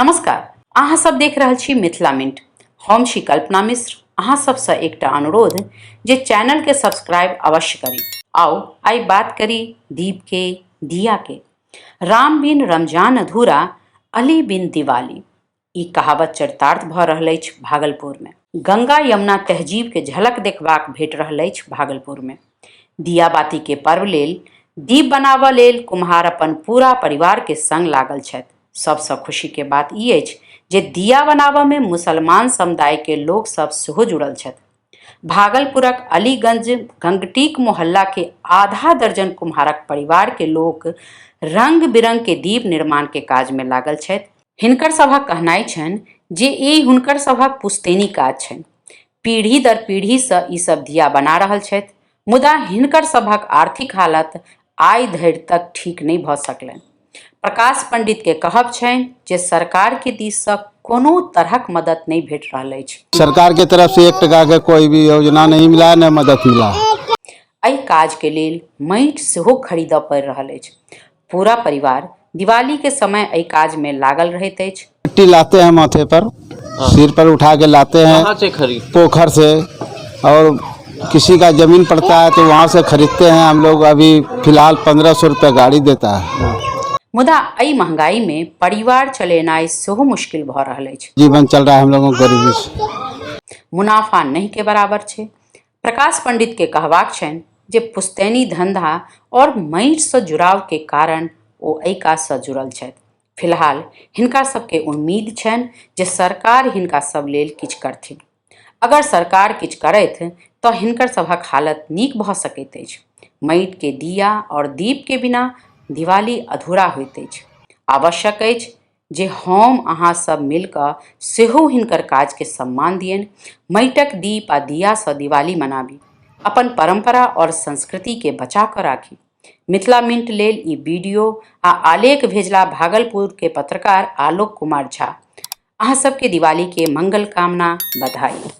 नमस्कार, अहाँ सब देख रहल छी मिथिला मिंट। हम छी कल्पना मिश्र। अहाँ सबसँ एकटा अनुरोध जे चैनल के सब्सक्राइब अवश्य करी। आओ आई बात करी दीप के, दिया के। राम बिन रमजान अधूरा, अली बिन दिवाली। ई कहावत चरितार्थ भऽ रहल अछि भागलपुर में। गंगा यमुना तहजीब के झलक देखबाक भेट रहल अछि भागलपुर में। दिया बाती के पर्व लेल दीप बनाबऽ लेल कुम्हार अपन पूरा परिवार के संग लागल छथि। सबसँ खुशी के बात ई अछि जे दिया बनाबऽ में मुसलमान समुदाय के लोक सब सेहो जुड़ल छथि। भागलपुरक अलीगंज गंगटीक मोहल्ला के आधा दर्जन कुम्हारक परिवार के लोक रंग बिरंग के दीप निर्माण के काज में लागल छथि। हिनकर सभक कहनाइ छनि जे ई हुनकर सभक पुश्तैनी काज छनि। पीढ़ी दर पीढ़ी से ई सब दिया बना रहल छथि, मुदा हिनकर सभक आर्थिक हालत आइ धरि तक ठीक नहीं भऽ सकलनि। प्रकाश पंडित के कहब छनि जे सरकार के दिस से कोनो तरहक मदद नहीं भेट रहल अछि। सरकार के तरफ से 1 टका के कोई भी योजना नहीं मिला, न मदद मिला। एहि काज के लेल माटि सेहो खरीदऽ पड़ि रहल अछि। पूरा परिवार दिवाली के समय एहि काज में लागल रहैत अछि। मिट्टी लाते हैं माथे पर, सिर पर उठा के लाते हैं। कहाँ से खरीद? पोखर से, और किसी का जमीन पड़ता है तो वहाँ से खरीदते हैं हम लोग। अभी फिलहाल 1500 रुपये गाड़ी देता है। मुदा एहि महंगाई में परिवार चलेनाइ सेहो मुश्किल भऽ रहल अछि। जीवन चल रहा है हम लोगों को गरीबी से। मुनाफा नहीं के बराबर छै। प्रकाश पंडित के कहबाक छनि जे पुश्तैनी धंधा और माटि से जुड़ाव के कारण ओ एहि काज से जुड़ल छथि। फिलहाल हिनका सबके उम्मीद छनि जे सरकार हिनका सब लेल किछु करथिन। अगर सरकार किछु करथि तऽ हिनकर सभक हालत नीक भऽ सकैत अछि। माटि के दिया और दीप के बिना दिवाली अधूरा होइत अछि। आवश्यक अछि जे हम अहाँ सब मिलकर सेहो हिनकर काज के सम्मान दियनि। माटिक दीप आ दिया से दिवाली मनाबी, अपन परंपरा और संस्कृति के बचा कर राखी। मिथिला मिंट लेल ई वीडियो आ आलेख भेजला भागलपुर के पत्रकार आलोक कुमार झा। अहाँ सबके दिवाली के मंगल कामना, बधाई।